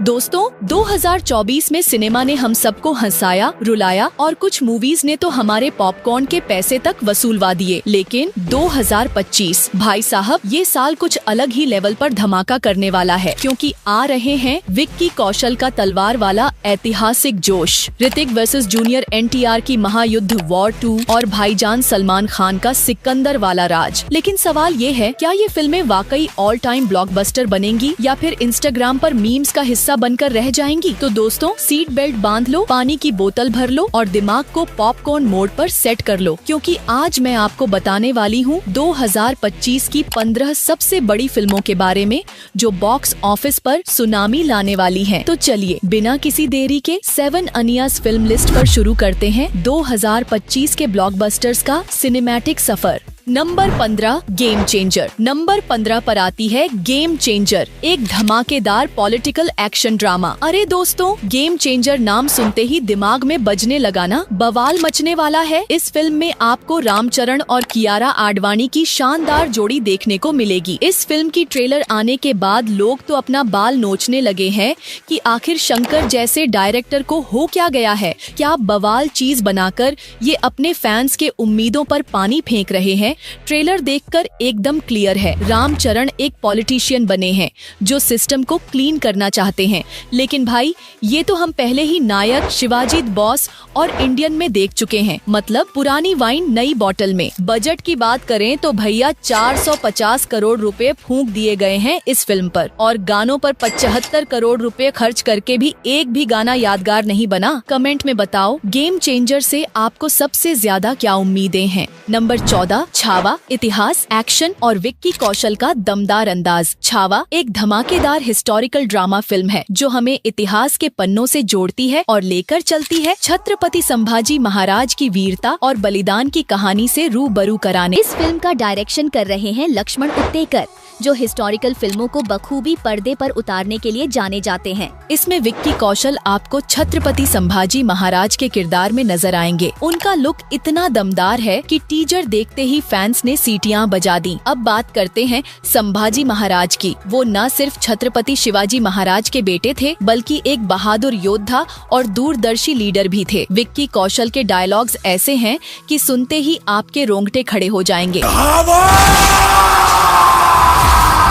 दोस्तों 2024 में सिनेमा ने हम सबको हंसाया, रुलाया और कुछ मूवीज ने तो हमारे पॉपकॉर्न के पैसे तक वसूलवा दिए। लेकिन 2025 भाई साहब ये साल कुछ अलग ही लेवल पर धमाका करने वाला है, क्योंकि आ रहे हैं विक्की कौशल का तलवार वाला ऐतिहासिक जोश, ऋतिक वर्सेस जूनियर NTR की महायुद्ध वॉर 2 और भाईजान सलमान खान का सिकंदर वाला राज। लेकिन सवाल ये है, क्या ये फिल्में वाकई ऑल टाइम ब्लॉकबस्टर बनेंगी या फिर इंस्टाग्राम पर मीम्स का हिस्सा बनकर रह जाएंगी? तो दोस्तों सीट बेल्ट बांध लो, पानी की बोतल भर लो और दिमाग को पॉपकॉर्न मोड पर सेट कर लो, क्योंकि आज मैं आपको बताने वाली हूँ 2025 की 15 सबसे बड़ी फिल्मों के बारे में जो बॉक्स ऑफिस पर सुनामी लाने वाली हैं। तो चलिए बिना किसी देरी के 7 अनियास फिल्म लिस्ट पर शुरू करते हैं 2025 के ब्लॉकबस्टर्स का सिनेमैटिक सफर। Number 15 game changer. नंबर 15 पर आती है गेम चेंजर, एक धमाकेदार पॉलिटिकल एक्शन ड्रामा। अरे दोस्तों, गेम चेंजर नाम सुनते ही दिमाग में बजने लगा ना, बवाल मचने वाला है। इस फिल्म में आपको रामचरण और कियारा आडवाणी की शानदार जोड़ी देखने को मिलेगी। इस फिल्म की ट्रेलर आने के बाद लोग तो अपना बाल नोचने लगे हैं कि आखिर शंकर जैसे डायरेक्टर को हो क्या गया है, क्या बवाल चीज बनाकर ये अपने फैंस के उम्मीदों पर पानी फेंक रहे हैं। ट्रेलर देखकर एकदम क्लियर है, रामचरण एक पॉलिटिशियन बने हैं जो सिस्टम को क्लीन करना चाहते हैं। लेकिन भाई ये तो हम पहले ही नायक, शिवाजी द बॉस और इंडियन में देख चुके हैं, मतलब पुरानी वाइन नई बोतल में। बजट की बात करें तो भैया 450 करोड़ रुपए फूंक दिए गए हैं इस फिल्म पर, और गानों पर 75 करोड़ रुपए खर्च करके भी एक भी गाना यादगार नहीं बना। कमेंट में बताओ गेम चेंजर से आपको सबसे ज्यादा क्या उम्मीदें हैं। नंबर 14 छावा, इतिहास, एक्शन और विक्की कौशल का दमदार अंदाज। छावा एक धमाकेदार हिस्टोरिकल ड्रामा फिल्म है जो हमें इतिहास के पन्नों से जोड़ती है और लेकर चलती है छत्रपति संभाजी महाराज की वीरता और बलिदान की कहानी से रूबरू कराने। इस फिल्म का डायरेक्शन कर रहे हैं लक्ष्मण उत्तेकर, जो हिस्टोरिकल फिल्मों को बखूबी पर्दे पर उतारने के लिए जाने जाते हैं। इसमें विक्की कौशल आपको छत्रपति संभाजी महाराज के किरदार में नजर आएंगे। उनका लुक इतना दमदार है कि टीजर देखते ही फैंस ने सीटियां बजा दी। अब बात करते हैं संभाजी महाराज की। वो न सिर्फ छत्रपति शिवाजी महाराज के बेटे थे, बल्कि एक बहादुर योद्धा और दूरदर्शी लीडर भी थे। विक्की कौशल के डायलॉग्स ऐसे हैं कि सुनते ही आपके रोंगटे खड़े हो जाएंगे।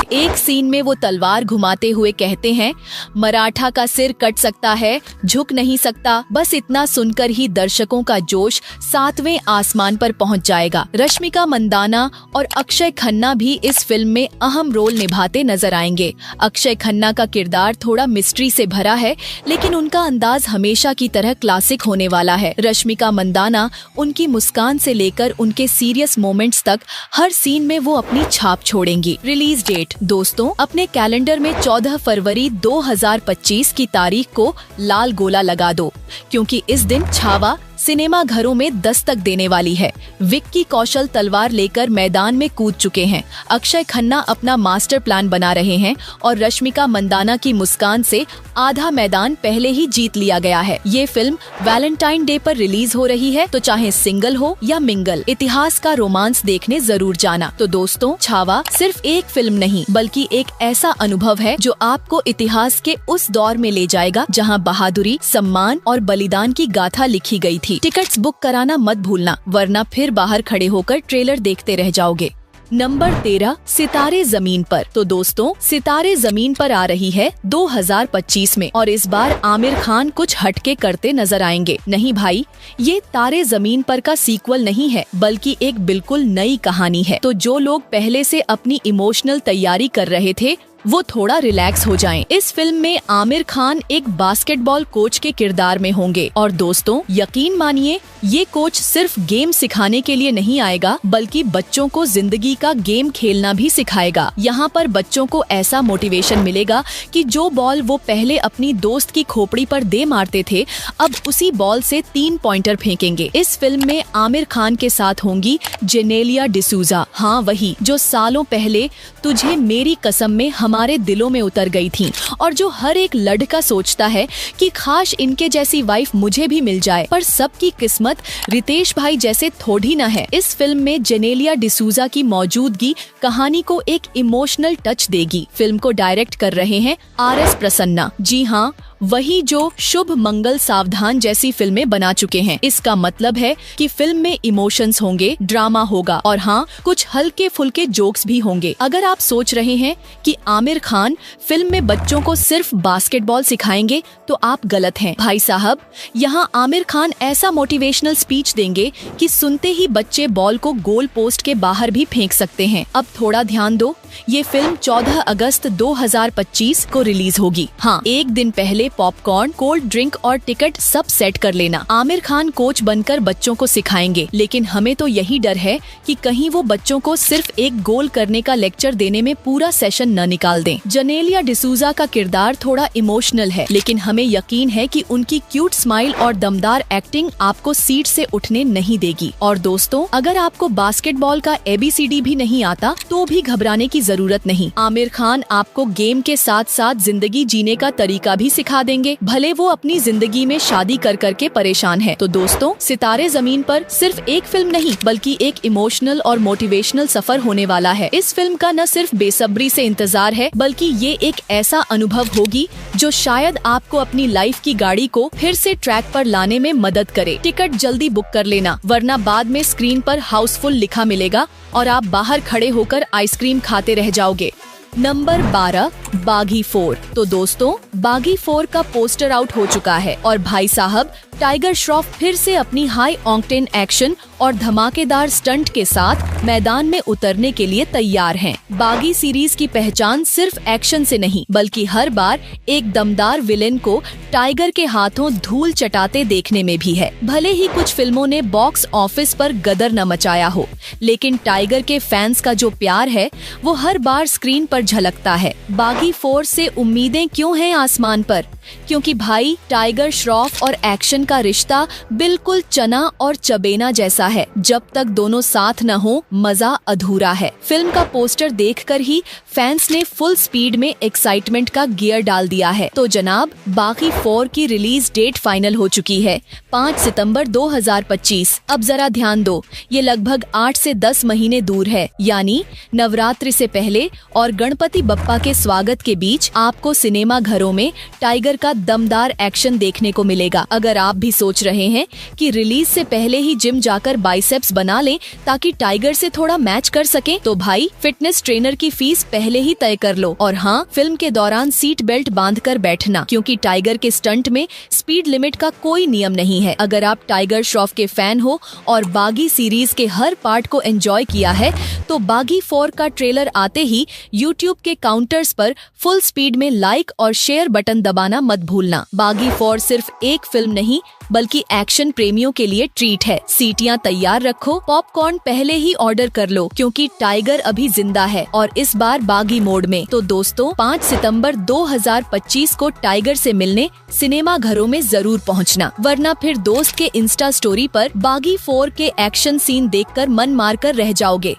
एक सीन में वो तलवार घुमाते हुए कहते हैं, मराठा का सिर कट सकता है, झुक नहीं सकता। बस इतना सुनकर ही दर्शकों का जोश 7वें आसमान पर पहुंच जाएगा। रश्मिका मंदाना और अक्षय खन्ना भी इस फिल्म में अहम रोल निभाते नजर आएंगे। अक्षय खन्ना का किरदार थोड़ा मिस्ट्री से भरा है, लेकिन उनका अंदाज हमेशा की तरह क्लासिक होने वाला है। रश्मिका मंदाना उनकी मुस्कान से लेकर उनके सीरियस मोमेंट्स तक हर सीन में वो अपनी छाप छोड़ेंगी। रिलीज डेट दोस्तों, अपने कैलेंडर में 14 फरवरी 2025 की तारीख को लाल गोला लगा दो, क्योंकि इस दिन छावा सिनेमा घरों में दस्तक देने वाली है। विक्की कौशल तलवार लेकर मैदान में कूद चुके हैं। अक्षय खन्ना अपना मास्टर प्लान बना रहे हैं और रश्मिका मंदाना की मुस्कान से आधा मैदान पहले ही जीत लिया गया है। ये फिल्म वैलेंटाइन डे पर रिलीज हो रही है, तो चाहे सिंगल हो या मिंगल, इतिहास का रोमांस देखने जरूर जाना। तो दोस्तों, छावा सिर्फ एक फिल्म नहीं, बल्कि एक ऐसा अनुभव है जो आपको इतिहास के उस दौर में ले जाएगा जहाँ बहादुरी, सम्मान और बलिदान की गाथा लिखी गई थी। टिकट्स बुक कराना मत भूलना, वरना फिर बाहर खड़े होकर ट्रेलर देखते रह जाओगे। नंबर 13 सितारे जमीन पर। तो दोस्तों, सितारे जमीन पर आ रही है 2025 में, और इस बार आमिर खान कुछ हटके करते नजर आएंगे। नहीं भाई, ये तारे जमीन पर का सीक्वल नहीं है, बल्कि एक बिल्कुल नई कहानी है। तो जो लोग पहले से अपनी इमोशनल तैयारी कर रहे थे, वो थोड़ा रिलैक्स हो जाएं। इस फिल्म में आमिर खान एक बास्केटबॉल कोच के किरदार में होंगे, और दोस्तों यकीन मानिए, ये कोच सिर्फ गेम सिखाने के लिए नहीं आएगा, बल्कि बच्चों को जिंदगी का गेम खेलना भी सिखाएगा। यहाँ पर बच्चों को ऐसा मोटिवेशन मिलेगा कि जो बॉल वो पहले अपनी दोस्त की खोपड़ी पर दे मारते थे, अब उसी बॉल से 3 पॉइंटर फेंकेंगे। इस फिल्म में आमिर खान के साथ होंगी जेनेलिया डिसूजा, हाँ वही जो सालों पहले तुझे मेरी कसम में हमारे दिलों में उतर गई थीं और जो हर एक लड़का सोचता है कि काश इनके जैसी वाइफ मुझे भी मिल जाए। पर सबकी किस्मत रितेश भाई जैसे थोड़ी न है। इस फिल्म में जेनेलिया डिसूजा की मौजूदगी कहानी को एक इमोशनल टच देगी। फिल्म को डायरेक्ट कर रहे हैं RS प्रसन्ना। जी हाँ, वही जो शुभ मंगल सावधान जैसी फिल्में बना चुके हैं। इसका मतलब है कि फिल्म में इमोशंस होंगे, ड्रामा होगा और हाँ, कुछ हल्के फुल्के जोक्स भी होंगे। अगर आप सोच रहे हैं कि आमिर खान फिल्म में बच्चों को सिर्फ बास्केटबॉल सिखाएंगे तो आप गलत हैं। भाई साहब, यहाँ आमिर खान ऐसा मोटिवेशनल स्पीच देंगे कि सुनते ही बच्चे बॉल को गोल पोस्ट के बाहर भी फेंक सकते हैं। अब थोड़ा ध्यान दो, ये फिल्म 14 अगस्त 2025 को रिलीज होगी। हाँ, एक दिन पहले पॉपकॉर्न, कोल्ड ड्रिंक और टिकट सब सेट कर लेना। आमिर खान कोच बनकर बच्चों को सिखाएंगे, लेकिन हमें तो यही डर है कि कहीं वो बच्चों को सिर्फ एक गोल करने का लेक्चर देने में पूरा सेशन न निकाल दें। जेनेलिया डिसूजा का किरदार थोड़ा इमोशनल है, लेकिन हमें यकीन है कि उनकी क्यूट स्माइल और दमदार एक्टिंग आपको सीट से उठने नहीं देगी। और दोस्तों, अगर आपको बास्केटबॉल का ABCD भी नहीं आता तो भी घबराने की जरूरत नहीं। आमिर खान आपको गेम के साथ साथ जिंदगी जीने का तरीका भी सिखा देंगे, भले वो अपनी जिंदगी में शादी कर करके परेशान है। तो दोस्तों, सितारे जमीन पर सिर्फ एक फिल्म नहीं बल्कि एक इमोशनल और मोटिवेशनल सफर होने वाला है। इस फिल्म का न सिर्फ बेसब्री से इंतजार है, बल्कि ये एक ऐसा अनुभव होगी जो शायद आपको अपनी लाइफ की गाड़ी को फिर से ट्रैक पर लाने में मदद करे। टिकट जल्दी बुक कर लेना, वरना बाद में स्क्रीन पर हाउसफुल लिखा मिलेगा और आप बाहर खड़े होकर आइसक्रीम खाते रह जाओगे। नंबर 12, बागी 4। तो दोस्तों, बागी 4 का पोस्टर आउट हो चुका है और भाई साहब, टाइगर श्रॉफ फिर से अपनी हाई ऑक्टेन एक्शन और धमाकेदार स्टंट के साथ मैदान में उतरने के लिए तैयार हैं। बागी सीरीज की पहचान सिर्फ एक्शन से नहीं, बल्कि हर बार एक दमदार विलेन को टाइगर के हाथों धूल चटाते देखने में भी है। भले ही कुछ फिल्मों ने बॉक्स ऑफिस पर गदर न मचाया हो, लेकिन टाइगर के फैंस का जो प्यार है वो हर बार स्क्रीन पर झलकता है। बागी 4 से उम्मीदें क्यों हैं आसमान पर? क्योंकि भाई, टाइगर श्रॉफ और एक्शन का रिश्ता बिल्कुल चना और चबेना जैसा है। जब तक दोनों साथ न हो, मजा अधूरा है। फिल्म का पोस्टर देखकर ही फैंस ने फुल स्पीड में एक्साइटमेंट का गियर डाल दिया है। तो जनाब, बागी 4 की रिलीज डेट फाइनल हो चुकी है, 5 सितंबर 2025। अब जरा ध्यान दो, ये लगभग 8 से 10 महीने दूर है, यानी नवरात्रि से पहले और गणपति बप्पा के स्वागत के बीच आपको सिनेमा घरों में टाइगर का दमदार एक्शन देखने को मिलेगा। अगर आप भी सोच रहे हैं कि रिलीज से पहले ही जिम जाकर बाइसेप्स बना लें ताकि टाइगर से थोड़ा मैच कर सके, तो भाई, फिटनेस ट्रेनर की फीस पहले ही तय कर लो। और हाँ, फिल्म के दौरान सीट बेल्ट बांधकर बैठना, क्योंकि टाइगर के स्टंट में स्पीड लिमिट का कोई नियम नहीं है। अगर आप टाइगर श्रॉफ के फैन हो और बागी सीरीज के हर पार्ट को एंजॉय किया है, तो बागी 4 का ट्रेलर आते ही यूट्यूब के काउंटर्स पर फुल स्पीड में लाइक और शेयर बटन दबाना मत भूलना। बागी 4 सिर्फ एक फिल्म नहीं बल्कि एक्शन प्रेमियों के लिए ट्रीट है। सीटियां तैयार रखो, पॉपकॉर्न पहले ही ऑर्डर कर लो, क्योंकि टाइगर अभी जिंदा है और इस बार बागी मोड में। तो दोस्तों, 5 सितंबर 2025 को टाइगर से मिलने सिनेमा घरों में जरूर पहुंचना, वरना फिर दोस्त के इंस्टा स्टोरी पर बागी 4 के एक्शन सीन देखकर मन मारकर रह जाओगे।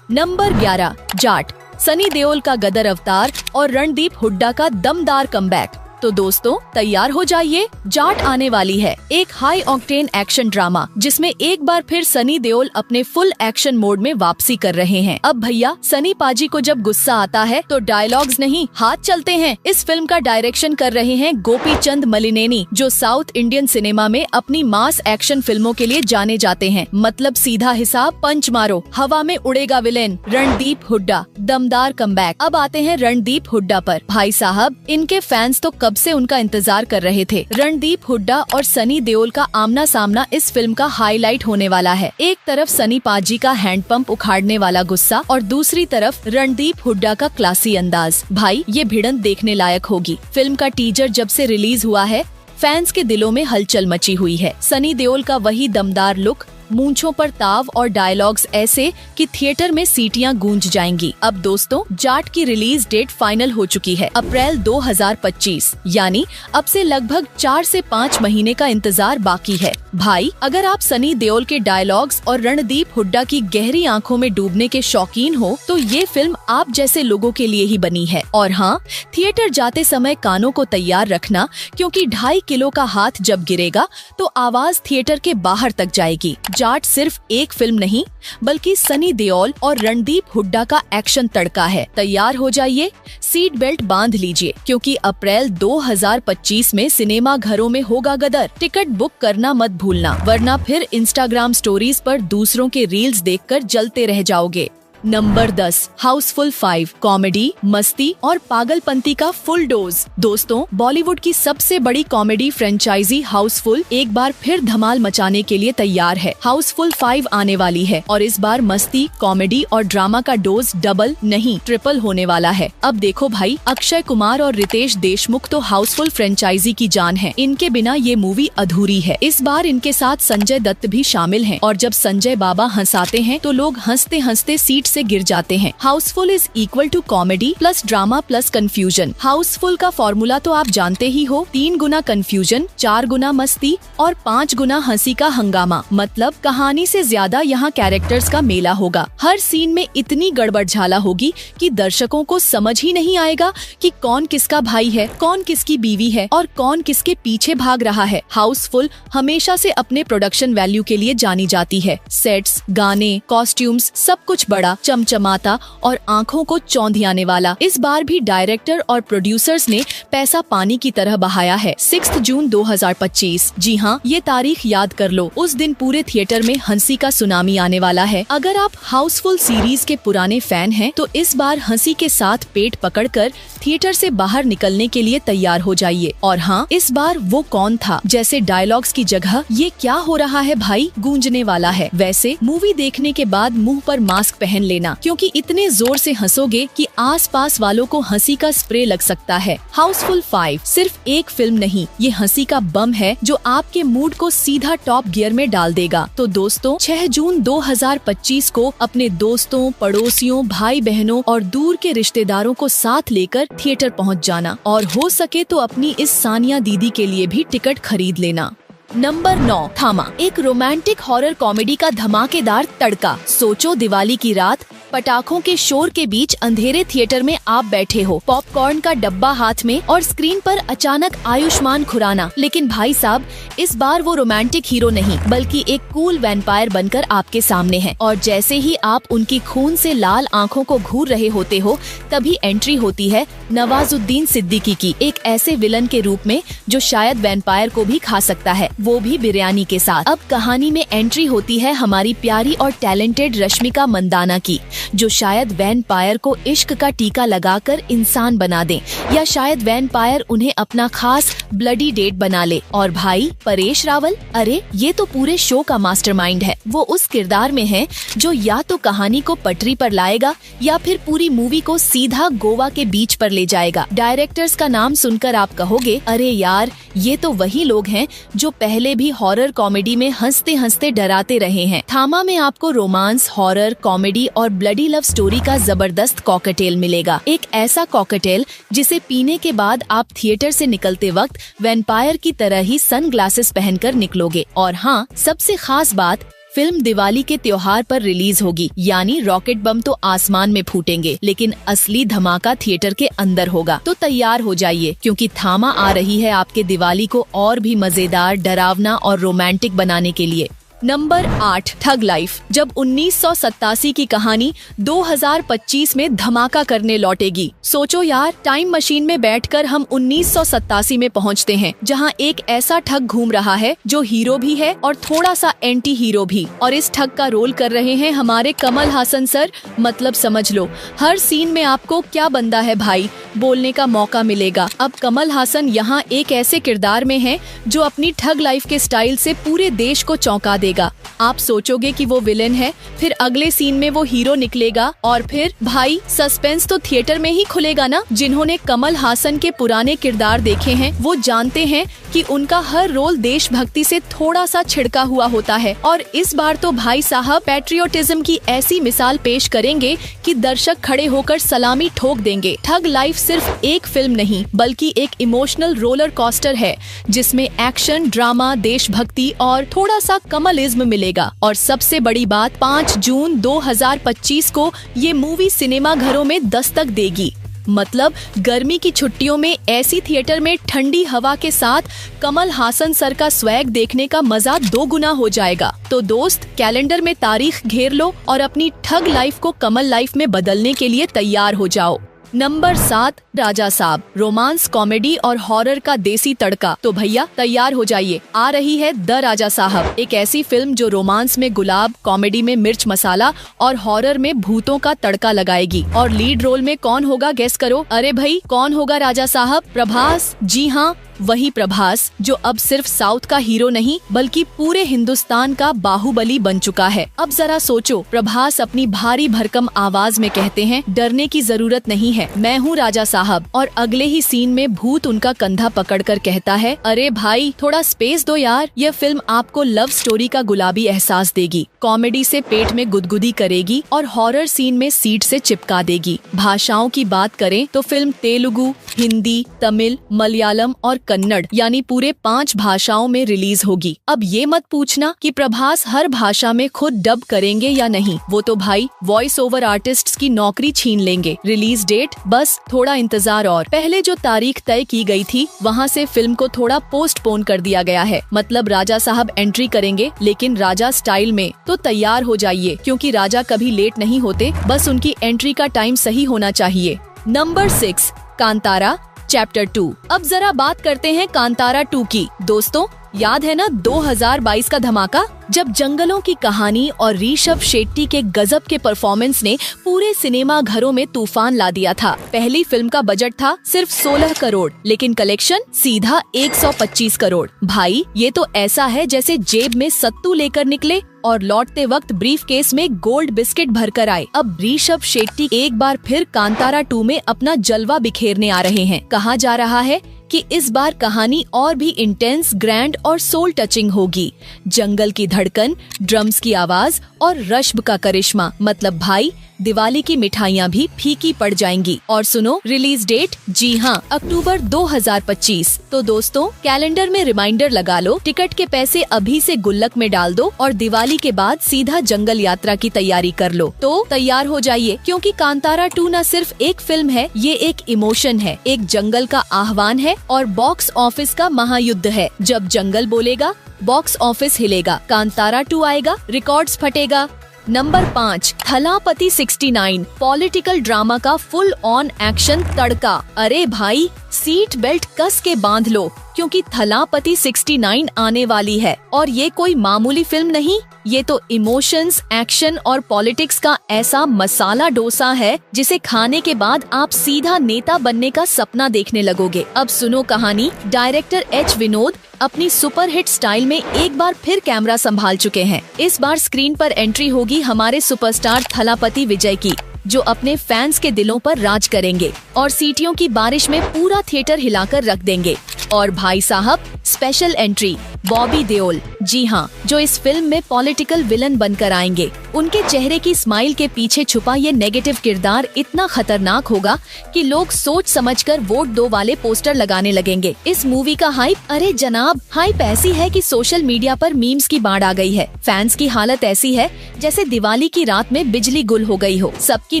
नंबर 11, जाट। सनी देओल का गदर अवतार और रणदीप हुड्डा का दमदार कमबैक। तो दोस्तों, तैयार हो जाइए, जाट आने वाली है, एक हाई ऑक्टेन एक्शन ड्रामा जिसमें एक बार फिर सनी देओल अपने फुल एक्शन मोड में वापसी कर रहे हैं। अब भैया, सनी पाजी को जब गुस्सा आता है तो डायलॉग्स नहीं, हाथ चलते हैं। इस फिल्म का डायरेक्शन कर रहे हैं गोपी चंद मलिनेनी, जो साउथ इंडियन सिनेमा में अपनी मास एक्शन फिल्मों के लिए जाने जाते हैं। मतलब सीधा हिसाब, पंच मारो, हवा में उड़ेगा विलेन। रणदीप हुड्डा, दमदार कमबैक। अब आते हैं रणदीप हुड्डा पर। भाई साहब, इनके फैंस तो कब से उनका इंतजार कर रहे थे। रणदीप हुड्डा और सनी देओल का आमना सामना इस फिल्म का हाईलाइट होने वाला है। एक तरफ सनी पाजी का हैंडपंप उखाड़ने वाला गुस्सा और दूसरी तरफ रणदीप हुड्डा का क्लासी अंदाज। भाई, ये भिड़ंत देखने लायक होगी। फिल्म का टीजर जब से रिलीज हुआ है, फैंस के दिलों में हलचल मची हुई है। सनी देओल का वही दमदार लुक, मूंछों पर ताव और डायलॉग्स ऐसे कि थिएटर में सीटियां गूंज जाएंगी। अब दोस्तों, जाट की रिलीज डेट फाइनल हो चुकी है, अप्रैल 2025, यानी अब से लगभग 4 से 5 महीने का इंतजार बाकी है। भाई, अगर आप सनी देओल के डायलॉग्स और रणदीप हुड्डा की गहरी आंखों में डूबने के शौकीन हो तो ये फिल्म आप जैसे लोगों के लिए ही बनी है। और हाँ, थिएटर जाते समय कानों को तैयार रखना, क्योंकि 2.5 किलो का हाथ जब गिरेगा तो आवाज थिएटर के बाहर तक जाएगी। जाट सिर्फ एक फिल्म नहीं, बल्कि सनी देओल और रणदीप हुड्डा का एक्शन तड़का है। तैयार हो जाइए, सीट बेल्ट बांध लीजिए, क्योंकि अप्रैल 2025 में सिनेमा घरों में होगा गदर। टिकट बुक करना मत भूलना, वरना फिर इंस्टाग्राम स्टोरीज पर दूसरों के रील्स देखकर जलते रह जाओगे। नंबर 10, हाउसफुल 5, कॉमेडी, मस्ती और पागलपंती का फुल डोज। दोस्तों, बॉलीवुड की सबसे बड़ी कॉमेडी फ्रेंचाइजी हाउसफुल एक बार फिर धमाल मचाने के लिए तैयार है। हाउसफुल 5 आने वाली है और इस बार मस्ती, कॉमेडी और ड्रामा का डोज डबल नहीं ट्रिपल होने वाला है। अब देखो भाई, अक्षय कुमार और रितेश देशमुख तो हाउसफुल फ्रेंचाइजी की जान है, इनके बिना ये मूवी अधूरी है। इस बार इनके साथ संजय दत्त भी शामिल हैं और जब संजय बाबा हंसाते हैं तो लोग हंसते हंसते सीट से गिर जाते हैं। Housefull is equal to comedy plus drama plus confusion. Housefull का फॉर्मूला तो आप जानते ही हो, 3 गुना कंफ्यूजन, 4 गुना मस्ती और 5 गुना हंसी का हंगामा। मतलब कहानी से ज्यादा यहाँ कैरेक्टर्स का मेला होगा। हर सीन में इतनी गड़बड़झाला होगी कि दर्शकों को समझ ही नहीं आएगा कि कौन किसका भाई है, कौन किसकी बीवी है और कौन किसके पीछे भाग रहा है। हाउसफुल हमेशा से अपने प्रोडक्शन वैल्यू के लिए जानी जाती है। सेट्स, गाने, कॉस्ट्यूम्स, सब कुछ बड़ा, चमचमाता और आंखों को चौंधियाने वाला। इस बार भी डायरेक्टर और प्रोड्यूसर्स ने पैसा पानी की तरह बहाया है। 6 जून 2025, जी हाँ, ये तारीख याद कर लो। उस दिन पूरे थिएटर में हंसी का सुनामी आने वाला है। अगर आप हाउसफुल सीरीज के पुराने फैन हैं, तो इस बार हंसी के साथ पेट पकड़कर थिएटर से बाहर निकलने के लिए तैयार हो जाइए। और हाँ, इस बार वो कौन था जैसे डायलॉग्स की जगह ये क्या हो रहा है भाई गूंजने वाला है। वैसे मूवी देखने के बाद मुंह पर मास्क पहन लेना, क्योंकि इतने जोर से हंसोगे कि आसपास वालों को हंसी का स्प्रे लग सकता है। हाउसफुल 5 सिर्फ एक फिल्म नहीं, ये हंसी का बम है जो आपके मूड को सीधा टॉप गियर में डाल देगा। तो दोस्तों, 6 जून 2025 को अपने दोस्तों, पड़ोसियों, भाई बहनों और दूर के रिश्तेदारों को साथ लेकर थिएटर पहुंच जाना और हो सके तो अपनी इस सानिया दीदी के लिए भी टिकट खरीद लेना। नंबर 9, थामा, एक रोमांटिक हॉरर कॉमेडी का धमाकेदार तड़का। सोचो, दिवाली की रात, पटाखों के शोर के बीच अंधेरे थिएटर में आप बैठे हो, पॉपकॉर्न का डब्बा हाथ में और स्क्रीन पर अचानक आयुष्मान खुराना। लेकिन भाई साहब, इस बार वो रोमांटिक हीरो नहीं, बल्कि एक कूल वैम्पायर बनकर आपके सामने है। और जैसे ही आप उनकी खून से लाल आंखों को घूर रहे होते हो, तभी एंट्री होती है नवाजुद्दीन सिद्दीकी की, एक ऐसे विलन के रूप में जो शायद वैम्पायर को भी खा सकता है, वो भी बिरयानी के साथ। अब कहानी में एंट्री होती है हमारी प्यारी और टैलेंटेड रश्मिका मंदाना की, जो शायद वैम्पायर को इश्क का टीका लगाकर इंसान बना दे, या शायद वैम्पायर उन्हें अपना खास ब्लडी डेट बना ले। और भाई परेश रावल, अरे ये तो पूरे शो का मास्टरमाइंड है। वो उस किरदार में है जो या तो कहानी को पटरी पर लाएगा या फिर पूरी मूवी को सीधा गोवा के बीच पर ले जाएगा। डायरेक्टर्स का नाम सुनकर आप कहोगे, अरे यार, ये तो वही लोग हैं जो पहले भी हॉरर कॉमेडी में हंसते हंसते डराते रहे हैं। थामा में आपको रोमांस, हॉरर, कॉमेडी और ब्लडी लव स्टोरी का जबरदस्त कॉकटेल मिलेगा। एक ऐसा कॉकटेल जिसे पीने के बाद आप थिएटर से निकलते वक्त वैम्पायर की तरह ही सनग्लासेस पहनकर निकलोगे। और हाँ, सबसे खास बात, फिल्म दिवाली के त्योहार पर रिलीज होगी, यानी रॉकेट बम तो आसमान में फूटेंगे, लेकिन असली धमाका थिएटर के अंदर होगा। तो तैयार हो जाइए, क्योंकि थामा आ रही है आपके दिवाली को और भी मजेदार, डरावना और रोमांटिक बनाने के लिए। Number 8, thug life. जब 1987 की कहानी 2025 में धमाका करने लौटेगी। सोचो यार, टाइम मशीन में बैठकर हम 1987 में पहुंचते हैं, जहां एक ऐसा ठग घूम रहा है जो हीरो भी है और थोड़ा सा एंटी हीरो भी। और इस ठग का रोल कर रहे हैं हमारे कमल हासन सर। मतलब समझ लो, हर सीन में आपको क्या बंदा है भाई बोलने का मौका मिलेगा। अब कमल हासन यहाँ एक ऐसे किरदार में है जो अपनी ठग लाइफ के स्टाइल से पूरे देश को चौंका देगा। आप सोचोगे कि वो विलेन है, फिर अगले सीन में वो हीरो निकलेगा और फिर भाई सस्पेंस तो थिएटर में ही खुलेगा ना। जिन्होंने कमल हासन के पुराने किरदार देखे हैं वो जानते हैं कि उनका हर रोल देशभक्ति से थोड़ा सा छिड़का हुआ होता है, और इस बार तो भाई साहब पैट्रियोटिज्म की ऐसी मिसाल पेश करेंगे कि दर्शक खड़े होकर सलामी ठोक देंगे। ठग लाइफ सिर्फ एक फिल्म नहीं बल्कि एक इमोशनल रोलर कोस्टर है जिसमें एक्शन, ड्रामा, देशभक्ति और थोड़ा सा कमलिज्म मिलेगा। और सबसे बड़ी बात, 5 जून 2025 को ये मूवी सिनेमा घरों में दस्तक देगी। मतलब गर्मी की छुट्टियों में ऐसी थिएटर में ठंडी हवा के साथ कमल हासन सर का स्वैग देखने का मजा 2 गुना हो जाएगा। तो दोस्त, कैलेंडर में तारीख घेर लो और अपनी ठग लाइफ को कमल लाइफ में बदलने के लिए तैयार हो जाओ। नंबर 7, राजा साहब। रोमांस, कॉमेडी और हॉरर का देसी तड़का। तो भैया तैयार हो जाइए, आ रही है द राजा साहब, एक ऐसी फिल्म जो रोमांस में गुलाब, कॉमेडी में मिर्च मसाला और हॉरर में भूतों का तड़का लगाएगी। और लीड रोल में कौन होगा, गेस करो। अरे भाई कौन होगा राजा साहब? प्रभास। जी हाँ, वही प्रभास जो अब सिर्फ साउथ का हीरो नहीं बल्कि पूरे हिंदुस्तान का बाहुबली बन चुका है। अब जरा सोचो, प्रभास अपनी भारी भरकम आवाज में कहते हैं, डरने की जरूरत नहीं है, मैं हूँ राजा साहब। और अगले ही सीन में भूत उनका कंधा पकड़कर कहता है, अरे भाई थोड़ा स्पेस दो यार। यह फिल्म आपको लव स्टोरी का गुलाबी एहसास देगी, कॉमेडी से पेट में गुदगुदी करेगी और हॉरर सीन में सीट से चिपका देगी। भाषाओं की बात करें तो फिल्म तेलुगु, हिंदी, तमिल, मलयालम और कन्नड़ यानी पूरे 5 भाषाओं में रिलीज होगी। अब ये मत पूछना कि प्रभास हर भाषा में खुद डब करेंगे या नहीं, वो तो भाई वॉइस ओवर आर्टिस्ट्स की नौकरी छीन लेंगे। रिलीज डेट बस थोड़ा इंतजार और। पहले जो तारीख तय की गई थी वहाँ से फिल्म को थोड़ा पोस्टपोन कर दिया गया है। मतलब राजा साहब एंट्री करेंगे लेकिन राजा स्टाइल में। तो तैयार हो जाइए क्योंकि राजा कभी लेट नहीं होते, बस उनकी एंट्री का टाइम सही होना चाहिए। Number 6, Kantara chapter 2। अब जरा बात करते हैं कांतारा 2 की। दोस्तों याद है ना 2022 का धमाका, जब जंगलों की कहानी और ऋषभ शेट्टी के गजब के परफॉर्मेंस ने पूरे सिनेमा घरों में तूफान ला दिया था। पहली फिल्म का बजट था सिर्फ 16 करोड़ लेकिन कलेक्शन सीधा 125 करोड़। भाई ये तो ऐसा है जैसे जेब में सत्तू लेकर निकले और लौटते वक्त ब्रीफ केस में गोल्ड बिस्किट भरकर आए। अब ऋषभ शेट्टी एक बार फिर कांतारा 2 में अपना जलवा बिखेरने आ रहे हैं। कहा जा रहा है कि इस बार कहानी और भी इंटेंस, ग्रैंड और सोल टचिंग होगी। जंगल की धड़कन, ड्रम्स की आवाज और रश्ब का करिश्मा, मतलब भाई दिवाली की मिठाइयाँ भी फीकी पड़ जाएंगी। और सुनो रिलीज डेट, जी हाँ अक्टूबर 2025। तो दोस्तों कैलेंडर में रिमाइंडर लगा लो, टिकट के पैसे अभी से गुल्लक में डाल दो और दिवाली के बाद सीधा जंगल यात्रा की तैयारी कर लो। तो तैयार हो जाइए क्योंकि कांतारा 2 न सिर्फ एक फिल्म है, ये एक इमोशन है, एक जंगल का आह्वान है और बॉक्स ऑफिस का महायुद्ध है। जब जंगल बोलेगा बॉक्स ऑफिस हिलेगा, कांतारा 2 आएगा, रिकॉर्ड्स फटेगा। नंबर 5, थलापति 69 पॉलिटिकल ड्रामा का फुल ऑन एक्शन तड़का। अरे भाई सीट बेल्ट कस के बांध लो क्योंकि थलापति 69 आने वाली है। और ये कोई मामूली फिल्म नहीं, ये तो इमोशंस, एक्शन और पॉलिटिक्स का ऐसा मसाला डोसा है जिसे खाने के बाद आप सीधा नेता बनने का सपना देखने लगोगे। अब सुनो कहानी। डायरेक्टर एच विनोद अपनी सुपरहिट स्टाइल में एक बार फिर कैमरा संभाल चुके हैं। इस बार स्क्रीन पर एंट्री होगी हमारे सुपरस्टार थलापति विजय की, जो अपने फैंस के दिलों पर राज करेंगे और सीटियों की बारिश में पूरा थिएटर हिलाकर रख देंगे। और भाई साहब स्पेशल एंट्री बॉबी देओल, जी हाँ, जो इस फिल्म में पॉलिटिकल विलन बनकर आएंगे। उनके चेहरे की स्माइल के पीछे छुपा ये नेगेटिव किरदार इतना खतरनाक होगा कि लोग सोच समझकर वोट दो वाले पोस्टर लगाने लगेंगे। इस मूवी का हाइप, अरे जनाब हाइप ऐसी है कि सोशल मीडिया पर मीम्स की बाढ़ आ गई है। फैंस की हालत ऐसी है जैसे दिवाली की रात में बिजली गुल हो गई हो। सबकी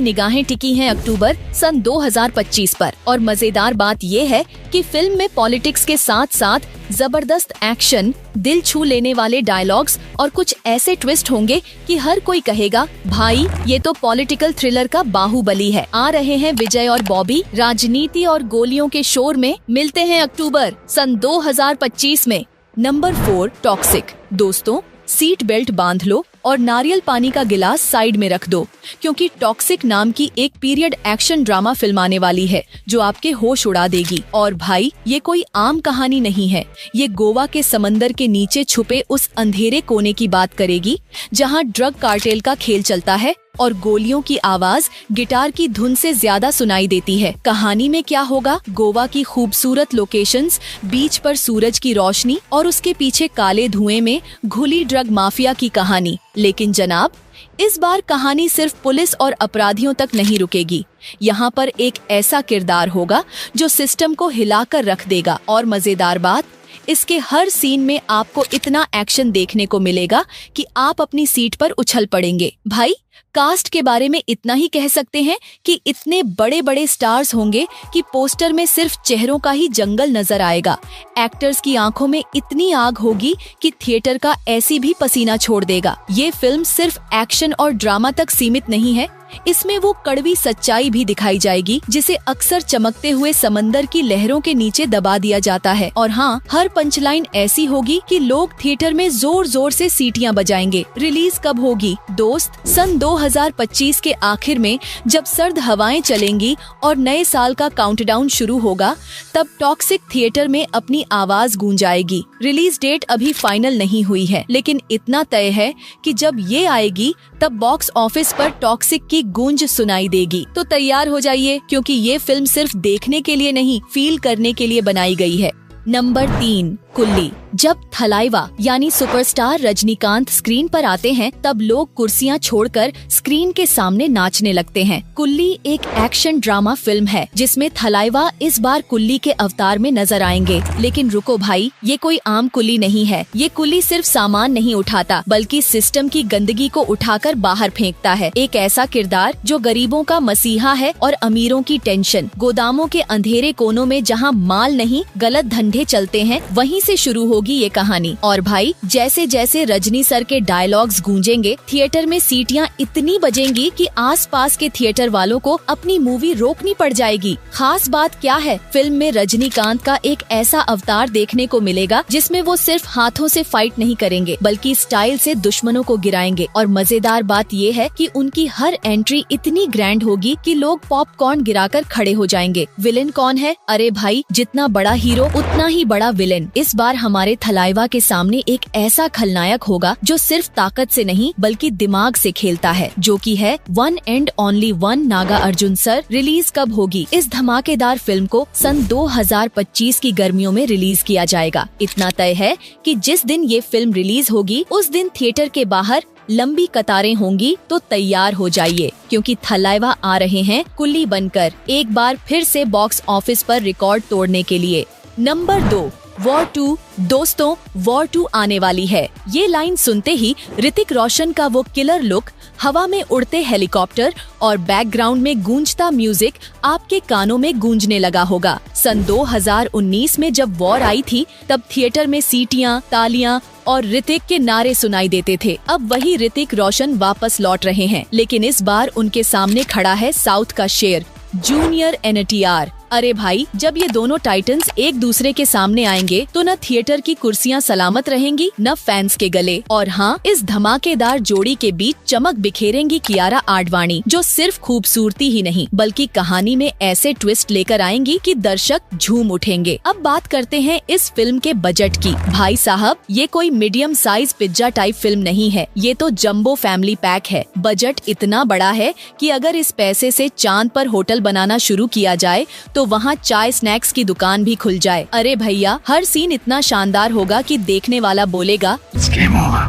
निगाहें टिकी हैं अक्टूबर सन 2025 पर। और मजेदार बात ये है कि फिल्म में पॉलिटिक्स के साथ साथ जबरदस्त एक्शन, दिल छू लेने वाले डायलॉग्स और कुछ ऐसे ट्विस्ट होंगे कि हर कोई कहेगा भाई ये तो पॉलिटिकल थ्रिलर का बाहुबली है। आ रहे हैं विजय और बॉबी राजनीति और गोलियों के शोर में। मिलते हैं अक्टूबर सन 2025 में। Number 4, toxic. दोस्तों सीट बेल्ट बांध लो और नारियल पानी का गिलास साइड में रख दो, क्योंकि टॉक्सिक नाम की एक पीरियड एक्शन ड्रामा फिल्म आने वाली है जो आपके होश उड़ा देगी। और भाई, ये कोई आम कहानी नहीं है, ये गोवा के समंदर के नीचे छुपे उस अंधेरे कोने की बात करेगी जहाँ ड्रग कार्टेल का खेल चलता है और गोलियों की आवाज गिटार की धुन से ज्यादा सुनाई देती है। कहानी में क्या होगा? गोवा की खूबसूरत लोकेशंस, बीच पर सूरज की रोशनी और उसके पीछे काले धुएं में घुली ड्रग माफिया की कहानी। लेकिन जनाब, इस बार कहानी सिर्फ पुलिस और अपराधियों तक नहीं रुकेगी। यहाँ पर एक ऐसा किरदार होगा जो सिस्टम को हिलाकर रख देगा। और मजेदार बात, इसके हर सीन में आपको इतना एक्शन देखने को मिलेगा कि आप अपनी सीट पर उछल पड़ेंगे। भाई, कास्ट के बारे में इतना ही कह सकते हैं कि इतने बड़े बड़े स्टार्स होंगे कि पोस्टर में सिर्फ चेहरों का ही जंगल नजर आएगा। एक्टर्स की आंखों में इतनी आग होगी कि थिएटर का ऐसी भी पसीना छोड़ देगा। ये फिल्म सिर्फ एक्शन और ड्रामा तक सीमित नहीं है, इसमें वो कड़वी सच्चाई भी दिखाई जाएगी जिसे अक्सर चमकते हुए समंदर की लहरों के नीचे दबा दिया जाता है। और हाँ, हर पंचलाइन ऐसी होगी कि लोग थिएटर में जोर जोर से सीटियां बजाएंगे। रिलीज कब होगी दोस्त? सन 2025 के आखिर में, जब सर्द हवाएं चलेंगी और नए साल का काउंटडाउन शुरू होगा, तब टॉक्सिक थिएटर में अपनी आवाज गूंजाएगी। रिलीज डेट अभी फाइनल नहीं हुई है, लेकिन इतना तय है कि जब ये आएगी तब बॉक्स ऑफिस पर टॉक्सिक की गूंज सुनाई देगी। तो तैयार हो जाइए, क्योंकि ये फिल्म सिर्फ देखने के लिए नहीं, फील करने के लिए बनाई गई है। नंबर 3, कुल्ली। जब थलाइवा यानी सुपरस्टार रजनीकांत स्क्रीन पर आते हैं, तब लोग कुर्सियां छोड़कर स्क्रीन के सामने नाचने लगते हैं। कुल्ली एक एक्शन ड्रामा फिल्म है जिसमें थलाइवा इस बार कुल्ली के अवतार में नजर आएंगे। लेकिन रुको भाई, ये कोई आम कुल्ली नहीं है। ये कुल्ली सिर्फ सामान नहीं उठाता, बल्कि सिस्टम की गंदगी को उठाकर बाहर फेंकता है। एक ऐसा किरदार जो गरीबों का मसीहा है और अमीरों की टेंशन। गोदामों के अंधेरे कोनों में जहाँ माल नहीं, गलत धंधे चलते हैं, वहीं से शुरू होगी ये कहानी। और भाई, जैसे जैसे रजनी सर के डायलॉग्स गूंजेंगे, थिएटर में सीटियां इतनी बजेंगी कि आसपास के थिएटर वालों को अपनी मूवी रोकनी पड़ जाएगी। खास बात क्या है? फिल्म में रजनीकांत का एक ऐसा अवतार देखने को मिलेगा जिसमें वो सिर्फ हाथों से फाइट नहीं करेंगे, बल्कि स्टाइल से दुश्मनों को गिराएंगे। और मजेदार बात ये है कि उनकी हर एंट्री इतनी ग्रैंड होगी कि लोग पॉपकॉर्न गिराकर खड़े हो जाएंगे। विलेन कौन है? अरे भाई, जितना बड़ा हीरो उतना ही बड़ा विलेन। इस बार हमारे थलाइवा के सामने एक ऐसा खलनायक होगा जो सिर्फ ताकत से नहीं बल्कि दिमाग से खेलता है, जो कि है one and only one Naga Arjun sir. Release कब होगी? इस धमाकेदार फिल्म को सन 2025 की गर्मियों में रिलीज किया जाएगा। इतना तय है कि जिस दिन ये फिल्म रिलीज होगी, उस दिन थिएटर के बाहर लंबी कतारें होंगी। तो तैयार हो जाइए, क्योंकि थलाइवा आ रहे हैं कुल्ली बनकर, एक बार फिर से बॉक्स ऑफिस पर रिकॉर्ड तोड़ने के लिए। Number 2, war 2। दोस्तों, वॉर 2 आने वाली है। ये लाइन सुनते ही ऋतिक रोशन का वो किलर लुक, हवा में उड़ते हेलीकॉप्टर और बैकग्राउंड में गूंजता म्यूजिक आपके कानों में गूंजने लगा होगा। सन 2019 में जब वॉर आई थी, तब थिएटर में सीटियां, तालियां और ऋतिक के नारे सुनाई देते थे। अब वही ऋतिक रोशन वापस लौट रहे हैं, लेकिन इस बार उनके सामने खड़ा है साउथ का शेर, जूनियर NTR। अरे भाई, जब ये दोनों टाइटन्स एक दूसरे के सामने आएंगे तो न थिएटर की कुर्सियां सलामत रहेंगी, न फैंस के गले। और हाँ, इस धमाकेदार जोड़ी के बीच चमक बिखेरेंगी कियारा आडवाणी, जो सिर्फ खूबसूरती ही नहीं बल्कि कहानी में ऐसे ट्विस्ट लेकर आएंगी कि दर्शक झूम उठेंगे। अब बात करते हैं इस फिल्म के बजट की। भाई साहब, ये कोई medium size pizza type film नहीं है, ये तो जंबो फैमिली पैक है। बजट इतना बड़ा है कि अगर इस पैसे से चांद पर होटल बनाना शुरू किया जाए तो वहाँ चाय स्नैक्स की दुकान भी खुल जाए। अरे भैया, हर सीन इतना शानदार होगा कि देखने वाला बोलेगा,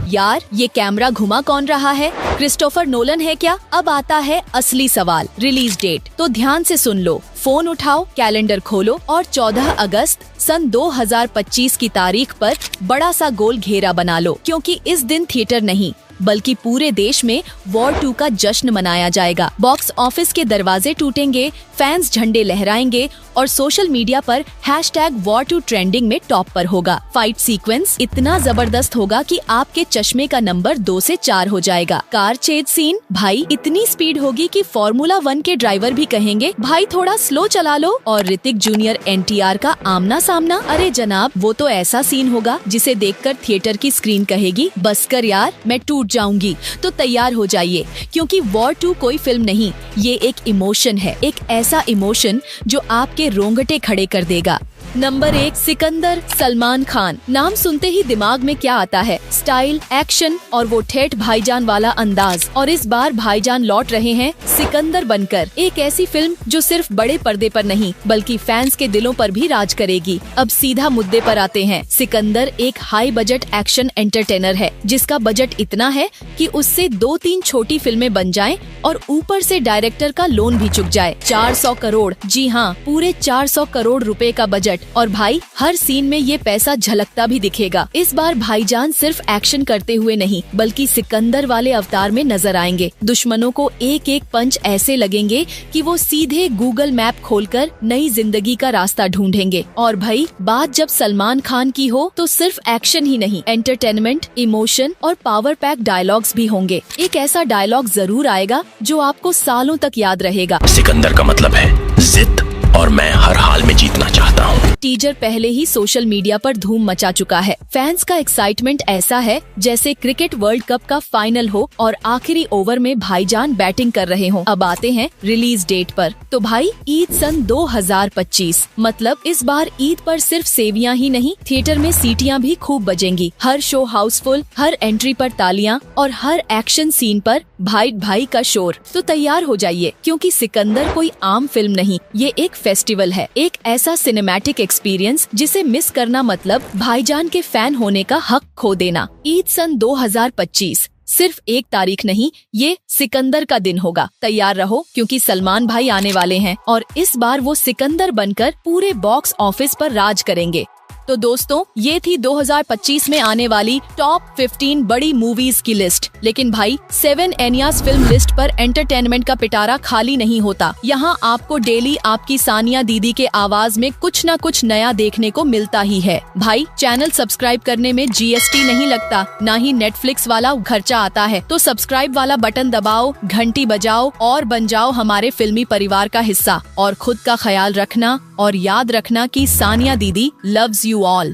यार ये कैमरा घुमा कौन रहा है? क्रिस्टोफर नोलन है क्या? अब आता है असली सवाल, रिलीज डेट। तो ध्यान से सुन लो, फोन उठाओ, कैलेंडर खोलो और 14 अगस्त सन 2025 की तारीख पर बड़ा सा गोल घेरा बना लो, क्योंकि इस दिन थिएटर नहीं बल्कि पूरे देश में वॉर 2 का जश्न मनाया जाएगा। बॉक्स ऑफिस के दरवाजे टूटेंगे, फैंस झंडे लहराएंगे और सोशल मीडिया पर #war2 ट्रेंडिंग में टॉप पर होगा। फाइट सीक्वेंस इतना जबरदस्त होगा कि आपके चश्मे का नंबर 2 से 4 हो जाएगा। कार चेज सीन भाई इतनी स्पीड होगी कि फॉर्मूला 1 के ड्राइवर भी कहेंगे भाई थोड़ा स्लो चला लो। और ऋतिक जूनियर NTR का आमना सामना, अरे जनाब वो तो ऐसा सीन होगा जिसे देखकर थिएटर की स्क्रीन कहेगी बस कर यार मैं टूट जाऊंगी। तो तैयार हो जाइए क्योंकि वॉर 2 कोई फिल्म नहीं, ये एक इमोशन है, एक ऐसा इमोशन जो आपके रोंगटे खड़े कर देगा। नंबर 1 सिकंदर, सलमान खान। नाम सुनते ही दिमाग में क्या आता है? स्टाइल, एक्शन और वो ठेठ भाईजान वाला अंदाज। और इस बार भाईजान लौट रहे हैं सिकंदर बनकर। एक ऐसी फिल्म जो सिर्फ बड़े पर्दे पर नहीं बल्कि फैंस के दिलों पर भी राज करेगी। अब सीधा मुद्दे पर आते हैं। सिकंदर एक हाई बजट एक्शन एंटरटेनर है जिसका बजट इतना है कि उससे 2-3 छोटी फिल्में बन जाएं और ऊपर से डायरेक्टर का लोन भी चुक जाए। 400 करोड़, जी हाँ पूरे 400 करोड़ रुपए का बजट। और भाई हर सीन में ये पैसा झलकता भी दिखेगा। इस बार भाईजान सिर्फ एक्शन करते हुए नहीं बल्कि सिकंदर वाले अवतार में नजर आएंगे। दुश्मनों को एक एक पंच ऐसे लगेंगे कि वो सीधे गूगल मैप खोलकर नई जिंदगी का रास्ता ढूंढेंगे। और भाई बात जब सलमान खान की हो तो सिर्फ एक्शन ही नहीं, एंटरटेनमेंट, इमोशन और पावर पैक डायलॉग्स भी होंगे। एक ऐसा डायलॉग जरूर आएगा जो आपको सालों तक याद रहेगा। सिकंदर का मतलब है जिद और मैं हर हाल में जीतना चाहता हूँ। टीजर पहले ही सोशल मीडिया पर धूम मचा चुका है। फैंस का एक्साइटमेंट ऐसा है जैसे क्रिकेट वर्ल्ड कप का फाइनल हो और आखिरी ओवर में भाईजान बैटिंग कर रहे हों। अब आते हैं रिलीज डेट पर। तो भाई ईद सन 2025, मतलब इस बार ईद पर सिर्फ सेवियां ही नहीं, थिएटर में सीटियां भी खूब बजेंगी। हर शो हाउसफुल, हर एंट्री पर तालियां और हर एक्शन सीन पर भाई भाई का शोर। तो तैयार हो जाइए क्योंकि सिकंदर कोई आम फिल्म नहीं, ये एक फेस्टिवल है, एक ऐसा सिनेमैटिक एक्सपीरियंस जिसे मिस करना मतलब भाईजान के फैन होने का हक खो देना। ईद सन 2025 सिर्फ एक तारीख नहीं, ये सिकंदर का दिन होगा। तैयार रहो क्योंकि सलमान भाई आने वाले हैं और इस बार वो सिकंदर बनकर पूरे बॉक्स ऑफिस पर राज करेंगे। तो दोस्तों ये थी 2025 में आने वाली टॉप 15 बड़ी मूवीज की लिस्ट। लेकिन भाई 7 एनियाज फिल्म लिस्ट पर एंटरटेनमेंट का पिटारा खाली नहीं होता। यहाँ आपको डेली आपकी सानिया दीदी के आवाज में कुछ न कुछ नया देखने को मिलता ही है। भाई चैनल सब्सक्राइब करने में GST नहीं लगता, ना ही नेटफ्लिक्स वाला खर्चा आता है। तो सब्सक्राइब वाला बटन दबाओ, घंटी बजाओ और बन जाओ हमारे फिल्मी परिवार का हिस्सा। और खुद का ख्याल रखना और याद रखना कि सानिया दीदी लव्स यू all.